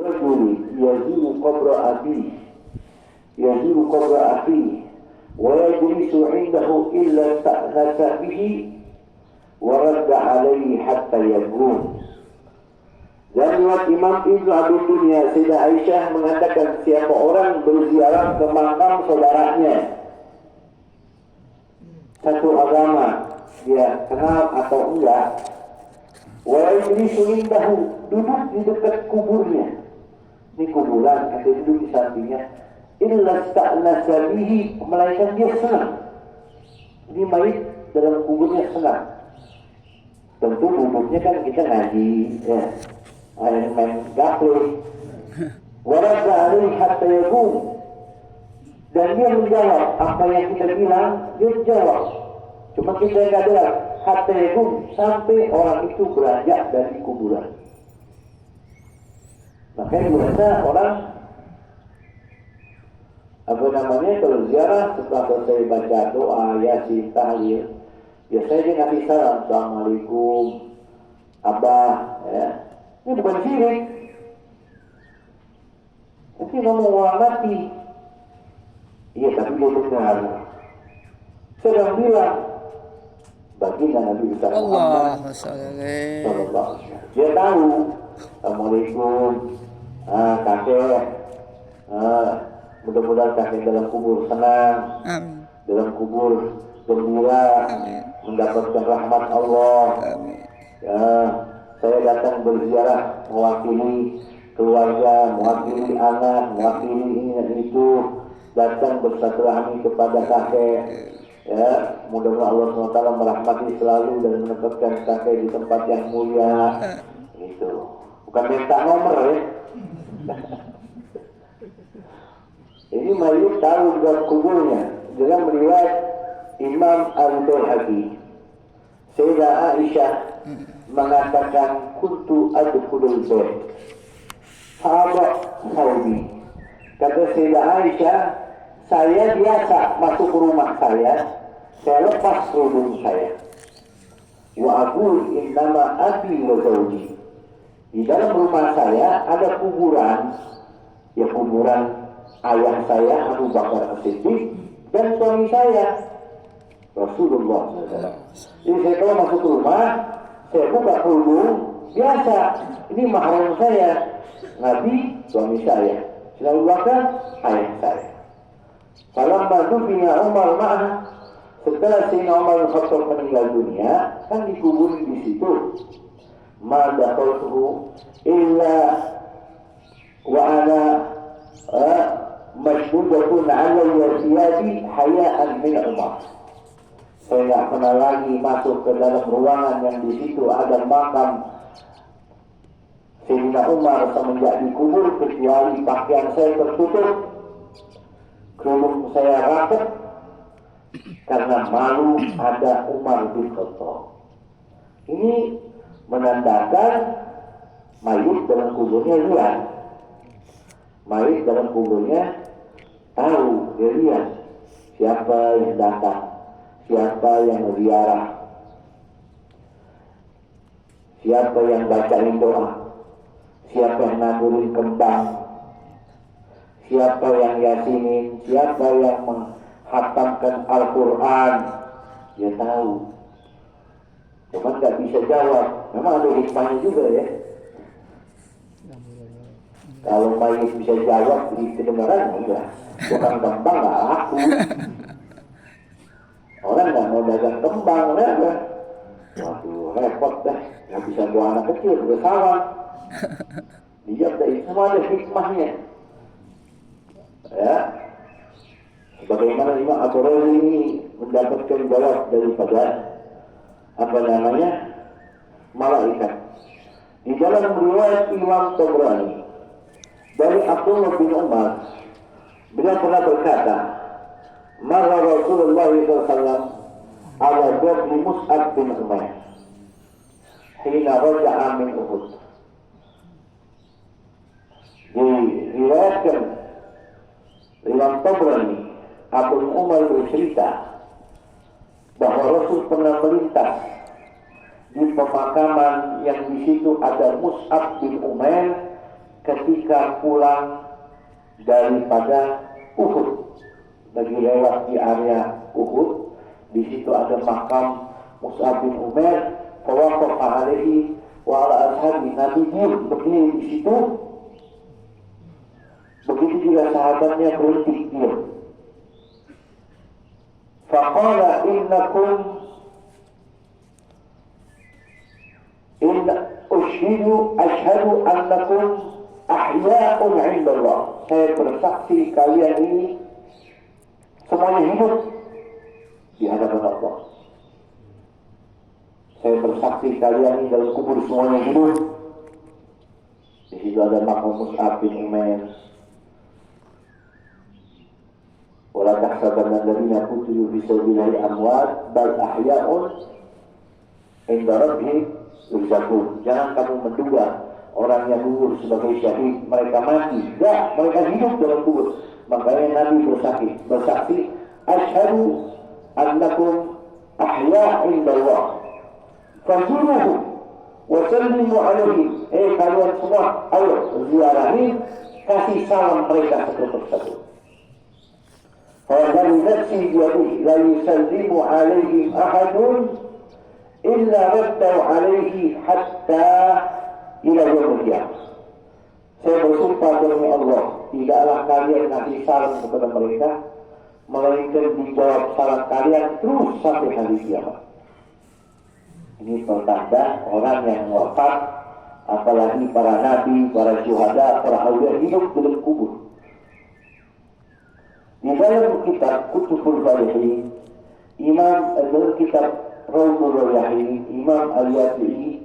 رجل يزور قبر أخيه ويجلس عنده إلا استأنس به ورد عليه حتى يقوم. Dan riwayat Imam Ibnu Abi Dunya Sayyidah Aisyah mengatakan siapa orang berziarah ke makam saudaranya satu agama, dia kenal atau enggak, wa yajlisu indahu, duduk di dekat kuburnya, ini kuburan, ada duduk di sampingnya, illa sta'nasa bihi, melainkan dia senang, ini mayit dalam kuburnya senang. Tentu duduknya kan kita ngaji, ya, main gaple. Waradda alaihi hatta yaqum, dan dia menjawab apa yang kita bilang, dia jawab. Cuma kita nggak dengar hatta yaqum, sampai orang itu beranjak dari kuburan. Makanya biasa orang kalau ziarah setelah selesai baca doa, yasin, tahlil, biasanya dia ngasih salam, assalamualaikum, abah, ya. Ini bukan syirik. Nanti ngomong orang mati. Iya, tapi dia benar. Sedang bilang baginda Nabi besar Muhammad sallallahu alaihi wasallam. Dia tahu, assalamualaikum, kakek, mudah-mudahan kakek dalam kubur senang, dalam kubur gembira, mendapatkan rahmat Allah. Ya, saya datang berziarah mewakili keluarga, mewakili anak, mewakili ini dan itu, datang bersilaturahmi kepada kakek. Ya, mudah-mudahan Allah SWT merahmati selalu dan menempatkan kakek di tempat yang mulia. Itu bukan minta nomor, ya. Ini mayit tahu dalam kuburnya. Dalam riwayat Imam Al-Baihaqi, Sayyidah Aisyah mengatakan kuntu adkhulul bait sahabat Saudi. Kata Sayyidah Aisyah, saya biasa masuk ke rumah saya lepas kerudung saya. Wa aqul innama abi wa zawji. Di dalam rumah saya ada kuburan, ya kuburan ayah saya Abu Bakar As-Siddiq dan suami saya Rasulullah SAW. Jadi saya kalau masuk ke rumah, saya buka kerudung, biasa, ini mahram saya, Nabi, suami saya, Abu Bakar, ayah saya. Falamma dufiya Umar ma'ah, setelah Sayyidina Umar Khattab meninggal dunia, kan dikubur di situ. Ma dakhaltuhu illa wa ana mashbudatun 'alayya thiyabi haya'an min Umar. Saya tidak pernah lagi masuk ke dalam ruangan yang di situ ada makam Sayyidina Umar semenjak dikubur, kecuali pakaian saya tertutup, kerudung saya rapat, karena malu ada Umar bin Khattab. Ini menandakan mayit dalam kuburnya lihat. Mayit dalam kuburnya tahu, dia lihat siapa yang datang, siapa yang ziarah, siapa yang bacain doa, siapa yang naburin kembang, siapa yang yasinin, siapa yang menghatamkan Al-Quran. Dia tahu. Cuma nggak bisa jawab. Memang ada hikmahnya juga, ya. Kalau mayit bisa jawab di kedengaran, enggak. Bukan kembang nggak laku. Orang nggak mau dagang kembang, ya. Waduh, repot dah. Nggak bisa bawa anak kecil ke sawah. Dia dari semua ada hikmahnya. Ya. Bagaimana Imam At-Tabari ini mendapatkan jawab daripada malaikat. Di dalam riwayat Imam Tabrani dari Abdullah bin Umar, beliau pernah berkata, Marra Rasulullah SAW ala Jabli Mus'ab bin Umair hina raja'a min Uhud. Diriwayatkan Imam Tabrani, Abu Umar bercerita bahwa Rasul pernah melintas di pemakaman yang di situ ada Mus'ab bin Umair ketika pulang daripada Uhud, lagi lewat di area Uhud, di situ ada makam Mus'ab bin Umair, fawaqafa alaihi wa ala ashabi. Nabi diam berdiri di situ, begitu juga sahabatnya berhenti diam. Faqala innakum ashhadu annakum ahya'un 'inda Allah. Saya bersaksi kalian ini semuanya hidup di hadapan Allah. Saya bersaksi kalian ini dalam kubur semuanya hidup. Di situ ada makam Mus'ab bin Umair. Wala tahsabanna alladziina qutilu fi sabilillahi amwaat bal ahya'un 'inda rabbihim yurzaqun. Jangan kamu menduga orang yang gugur sebagai syahid mereka mati. Ya, mereka hidup dalam kubur. Makanya Nabi bersaksi, asyhadu annakum ahya' indallah. Fazuruhu wa sallimu alaihi. Kalian semua, ayo ziarahi, kasih salam mereka satu persatu. Fawalladzi nafsi biyadihi la yusallimu alaihim ahadun illa raddau alaihi hatta ila yaumil qiyamah. Saya bersumpah demi Allah, tidaklah kalian ngasih salam kepada mereka melainkan dijawab salam kalian terus sampai hari kiamat. Ini pertanda orang yang wafat, apalagi para nabi, para syuhada, para aulia hidup dalam kubur. Di dalam kitab Kutubul Falihin, dalam kitab Rawdul Rayyahin, Imam Al-Yafi'i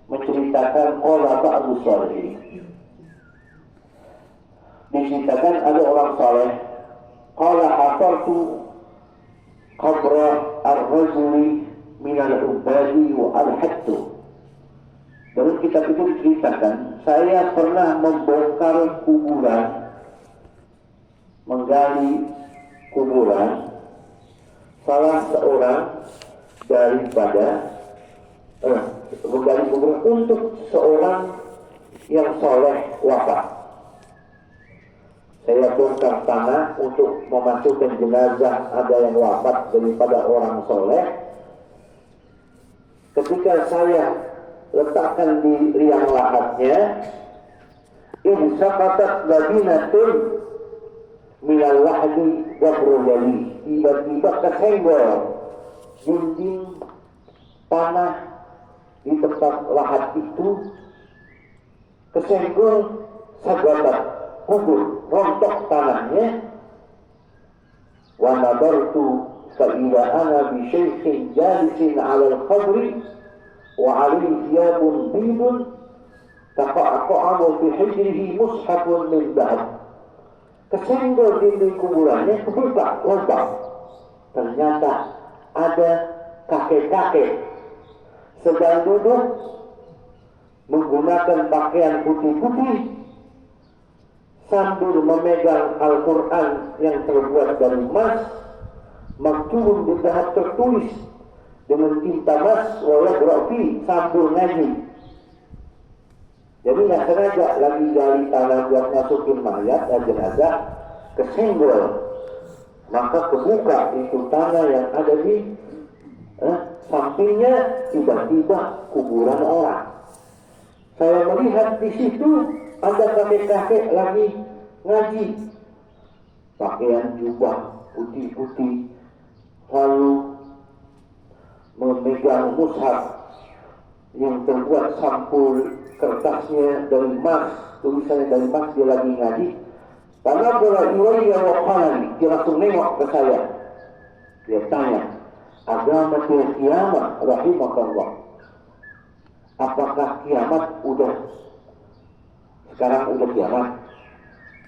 menceritakan qala ba'du shalihin. Diceritakan ada orang saleh, qala hafartu qabra ar-rajuli min al-ubadi wa al-hattu. Dalam kitab itu diceritakan, saya pernah membongkar kuburan, menggali kuburan salah seorang daripada menggali kuburan untuk seorang yang soleh wafat. Saya bongkar tanah untuk memasukkan jenazah ada yang wafat daripada orang soleh. Ketika saya letakkan di liang lahatnya, insaqatat labinatun minal wahdi wabrulali. Tiba-tiba kesenggol dinding tanah di tempat lahat itu, kesenggol sagabat, kubur, rontok tanahnya. Wa nadartu fa'ila ana bi syaikhin jalisin 'ala al-qabri wa 'alayhi thiyabun bidun taqa'aqa'u fi hijrihi mushafun min dhahab. Kesenggol dinding kuburannya, kebuka, lubang. Ternyata ada kakek-kakek sedang duduk menggunakan pakaian putih-putih sambil memegang Al-Quran yang terbuat dari emas, maktubun bidahab tertulis dengan tinta emas, walagrafi sambil ngaji. Jadi nggak sengaja lagi gali tanah buat masukin mayat dan jenazah, kesenggol, maka kebuka itu tanah yang ada di sampingnya, tiba-tiba kuburan orang. Saya melihat di situ ada kakek-kakek lagi ngaji, pakaian jubah putih-putih, lalu memegang mushaf yang terbuat sampul kertasnya dari emas, tulisannya dari emas. Dia lagi ngaji. Karena beraiwaya waqani, dia langsung nengok ke saya. Dia tanya, agama kiamat rahimakallah, apakah kiamat sekarang udah kiamat?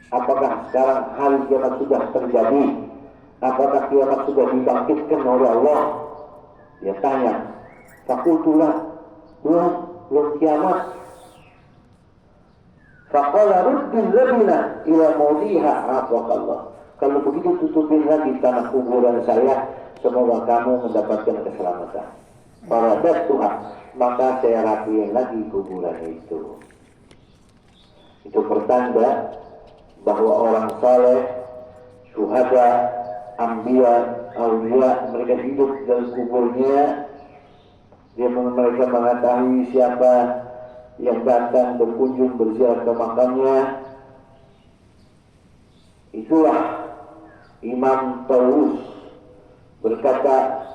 Apakah sekarang hari kiamat sudah terjadi? Apakah kiamat sudah dibangkitkan oleh Allah? Dia tanya. Fakultulah, belum kiamat. Faqala ruddil labina ila mawdiha afwaqallah. Kalau begitu tutupin lagi tanah kuburan saya, semoga kamu mendapatkan keselamatan. Faradat Tuhan, maka saya rapiin lagi kuburan itu. Itu pertanda bahwa orang saleh, syuhada, anbiya, aulia, mereka hidup dalam kuburnya. Mereka mengetahui siapa yang datang berkunjung berziarah ke makamnya. Itulah Imam Tawus berkata,